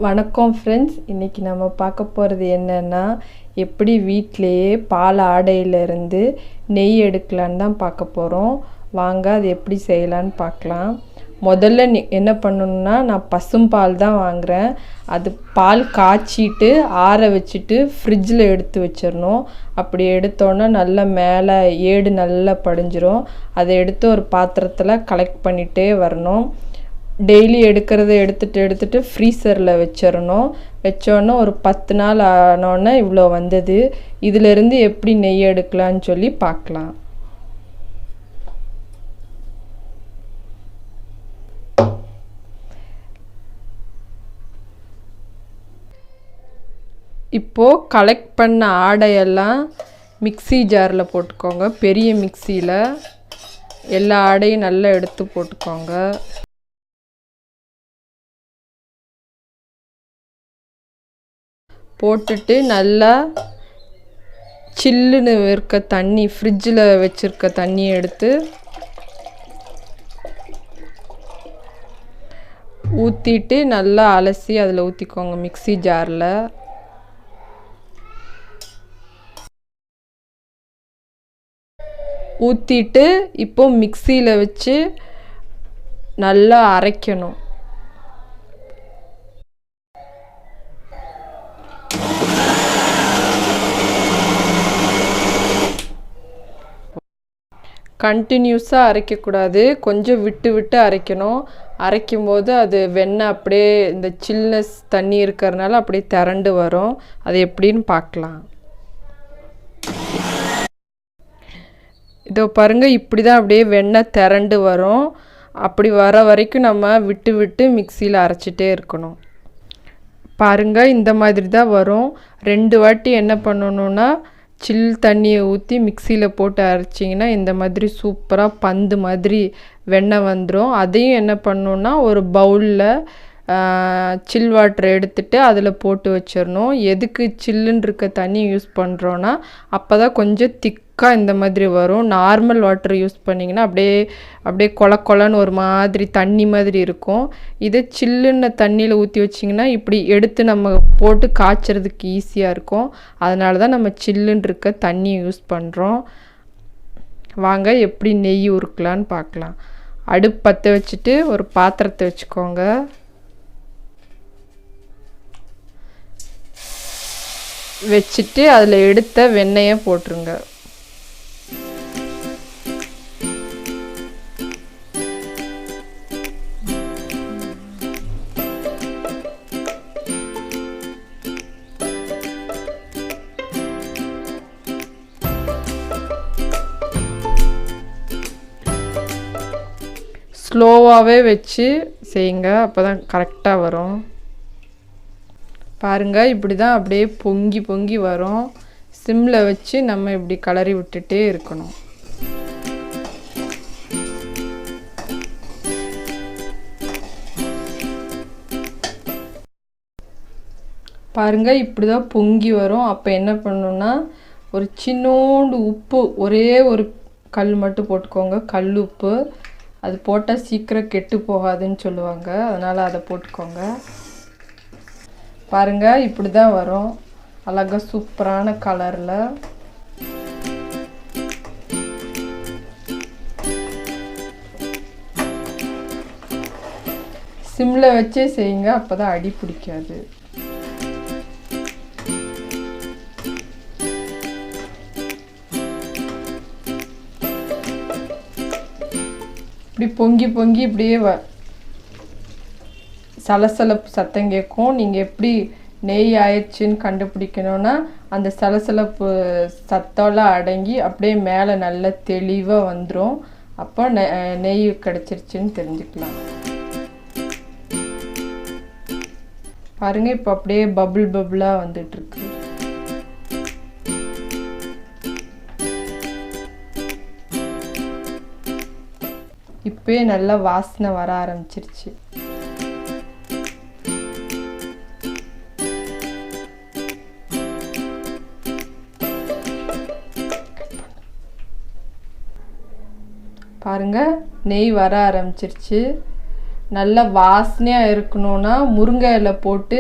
வணக்கம் ஃப்ரெண்ட்ஸ், இன்றைக்கி நம்ம பார்க்க போகிறது என்னென்னா எப்படி வீட்டிலையே பால் ஆடையிலேருந்து நெய் எடுக்கலான்னு தான் பார்க்க போகிறோம். வாங்க அது எப்படி செய்யலான்னு பார்க்கலாம். முதல்ல என்ன பண்ணணுன்னா, நான் பசும்பால் தான் வாங்குகிறேன். அது பால் காய்ச்சிட்டு ஆற வச்சுட்டு ஃப்ரிட்ஜில் எடுத்து வச்சிடணும். அப்படி எடுத்தோன்னா நல்லா மேலே ஏடு நல்லா படிஞ்சிரும். அதை எடுத்து ஒரு பாத்திரத்தில் கலெக்ட் பண்ணிகிட்டே வரணும். டெய்லி எடுக்கிறத எடுத்துகிட்டு ஃப்ரீசரில் வச்சிடணும். வச்சோன்னே ஒரு 10 நாள் ஆனோடனே இவ்வளோ வந்தது. இதிலேருந்து எப்படி நெய் எடுக்கலான்னு சொல்லி பார்க்கலாம். இப்போது கலெக்ட் பண்ண ஆடையெல்லாம் மிக்ஸி ஜாரில் போட்டுக்கோங்க. பெரிய மிக்சியில் எல்லா ஆடையும் நல்லா எடுத்து போட்டுக்கோங்க. போட்டுட்டு நல்லா சில்லுன்னு இருக்க தண்ணி, ஃப்ரிட்ஜில் வச்சுருக்க தண்ணியை எடுத்து ஊற்றிட்டு நல்லா அலசி அதில் ஊற்றிக்கோங்க. மிக்ஸி ஜாரில் ஊற்றிட்டு இப்போ மிக்ஸியில் வச்சு நல்லா அரைக்கணும். கண்டினியூஸாக அரைக்கக்கூடாது, கொஞ்சம் விட்டு விட்டு அரைக்கணும். அரைக்கும்போது அது வெண்ணெய் அப்படியே இந்த சில்னஸ் தண்ணி இருக்கிறதுனால அப்படியே திரண்டு வரும். அது எப்படின்னு பார்க்கலாம். இதோ பாருங்கள், இப்படி தான் அப்படியே வெண்ணெய் திரண்டு வரும். அப்படி வர வரைக்கும் நம்ம விட்டு விட்டு மிக்சியில் அரைச்சிட்டே இருக்கணும். பாருங்கள், இந்த மாதிரி தான் வரும். 2 வாட்டி என்ன பண்ணணுன்னா, சில் தண்ணியை ஊற்றி மிக்சியில் போட்டு அரைச்சிங்கன்னா இந்த மாதிரி சூப்பராக பந்து மாதிரி வெண்ணெய் வந்துடும். அதையும் என்ன பண்ணணுன்னா, ஒரு பவுலில் சில் வாட்டர் எடுத்துகிட்டு அதில் போட்டு வச்சிடணும். எதுக்கு சில்லுன்னு இருக்க தண்ணி யூஸ் பண்ணுறோன்னா, அப்போ தான் கொஞ்சம் திக்காக இந்த மாதிரி வரும். நார்மல் வாட்டர் யூஸ் பண்ணிங்கன்னா அப்படியே கொலன்னு ஒரு மாதிரி தண்ணி மாதிரி இருக்கும். இதே சில்லுன்னு தண்ணியில் ஊற்றி வச்சிங்கன்னா இப்படி எடுத்து நம்ம போட்டு காய்ச்சறதுக்கு ஈஸியாக இருக்கும். அதனால தான் நம்ம சில்லுன்னு இருக்க தண்ணி யூஸ் பண்ணுறோம். வாங்க எப்படி நெய் உருக்கலான்னு பார்க்கலாம். அடுப்பு பற்ற வச்சுட்டு ஒரு பாத்திரத்தை வச்சுக்கோங்க. வச்சுட்டு அதில் எடுத்த வெண்ணெயை போட்டுருங்க. ஸ்லோவாகவே வச்சு செய்யுங்க, அப்போ தான் கரெக்டாக வரும். பாருங்கள், இப்படி தான் அப்படியே பொங்கி பொங்கி வரும். சிம்மில் வச்சு நம்ம இப்படி கிளறி விட்டுட்டே இருக்கணும். பாருங்கள், இப்படி தான் பொங்கி வரும். அப்போ என்ன பண்ணணுன்னா, ஒரு சின்னோண்டு உப்பு, ஒரே ஒரு கல் மட்டும் போட்டுக்கோங்க. கல் உப்பு, அது போட்டால் சீக்கிரம் கெட்டு போகாதுன்னு சொல்லுவாங்க, அதனால் அதை போட்டுக்கோங்க. பாருங்கள், இப்படி தான் வரும். அழகாக சூப்பரான கலரில். சிம்மில் வச்சே செய்யுங்க, அப்போ தான் அடி பிடிக்காது. இப்படி பொங்கி பொங்கி இப்படியே சலசலப்பு சத்தம் கேட்கும். நீங்கள் எப்படி நெய் ஆயிடுச்சுன்னு கண்டுபிடிக்கணுன்னா, அந்த சலசலப்பு சத்தம்லாம் அடங்கி அப்படியே மேலே நல்லா தெளிவாக வந்துடும். அப்போ நெய் கிடச்சிருச்சுன்னு தெரிஞ்சுக்கலாம். பாருங்கள், இப்போ அப்படியே பபுளாக வந்துட்டுருக்கு. இப்போயே நல்லா வாசனை வர ஆரம்பிச்சிருச்சு. பாருங்கள், நெய் வர ஆரம்பிச்சிருச்சு. நல்ல வாசனையாக இருக்கணும்னா முருங்கை இலை போட்டு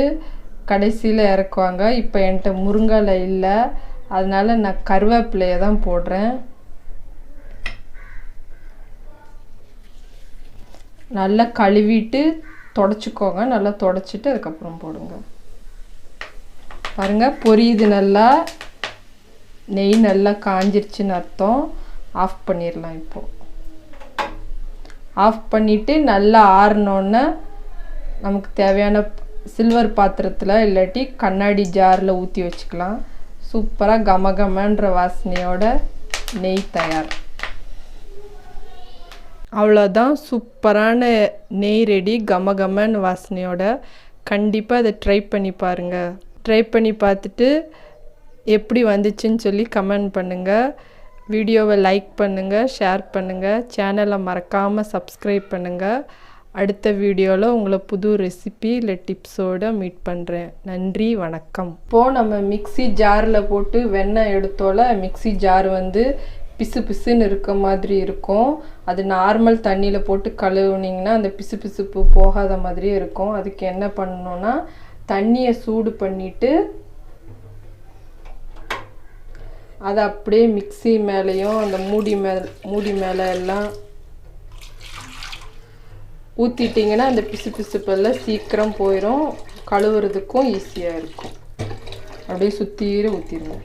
கடைசியில் இறக்குவாங்க. இப்போ என்கிட்ட முருங்கை இலை இல்லை, அதனால நான் கருவேப்பிலையை தான் போடுறேன். நல்லா கழுவிட்டு தொடச்சிக்கோங்க. நல்லா தொடச்சிட்டு அதுக்கப்புறம் போடுங்க. பாருங்கள் பொரியுது, நல்லா நெய் நல்லா காஞ்சிருச்சுன்னு அர்த்தம். ஆஃப் பண்ணிடலாம். இப்போது ஆஃப் பண்ணிவிட்டு நல்லா ஆறினோன்னே நமக்கு தேவையான சில்வர் பாத்திரத்தில் இல்லாட்டி கண்ணாடி ஜாரில் ஊற்றி வச்சுக்கலாம். சூப்பராக கமகமன்ற வாசனையோட நெய் தயார். அவ்வளோதான், சூப்பரான நெய் ரெடி, கமகமன் வாசனையோட. கண்டிப்பாக அதை ட்ரை பண்ணி பாருங்கள். ட்ரை பண்ணி பார்த்துட்டு எப்படி வந்துச்சுன்னு சொல்லி கமெண்ட் பண்ணுங்கள். வீடியோவை லைக் பண்ணுங்கள், ஷேர் பண்ணுங்கள், சேனலை மறக்காமல் சப்ஸ்கிரைப் பண்ணுங்கள். அடுத்த வீடியோவில் உங்களை புது ரெசிபி இல்லை டிப்ஸோடு மீட் பண்ணுறேன். நன்றி, வணக்கம். இப்போது நம்ம மிக்ஸி ஜாரில் போட்டு வெண்ணெய் எடுத்தோல மிக்ஸி ஜார் வந்து பிசு பிசுன்னு இருக்க மாதிரி இருக்கும். அது நார்மல் தண்ணியில் போட்டு கழுவுனிங்கன்னா அந்த பிசு பிசுப்பு போகாத மாதிரியே இருக்கும். அதுக்கு என்ன பண்ணணுன்னா தண்ணியை சூடு பண்ணிவிட்டு அதை அப்படியே மிக்ஸி மேலேயும் அந்த மூடி மேலே எல்லாம் ஊற்றிட்டிங்கன்னா அந்த பிசு பிசுப்பெல்லாம் சீக்கிரம் போயிடும். கழுவுறதுக்கும் ஈஸியாக இருக்கும். அப்படியே சுற்றிர ஊற்றிடுங்க.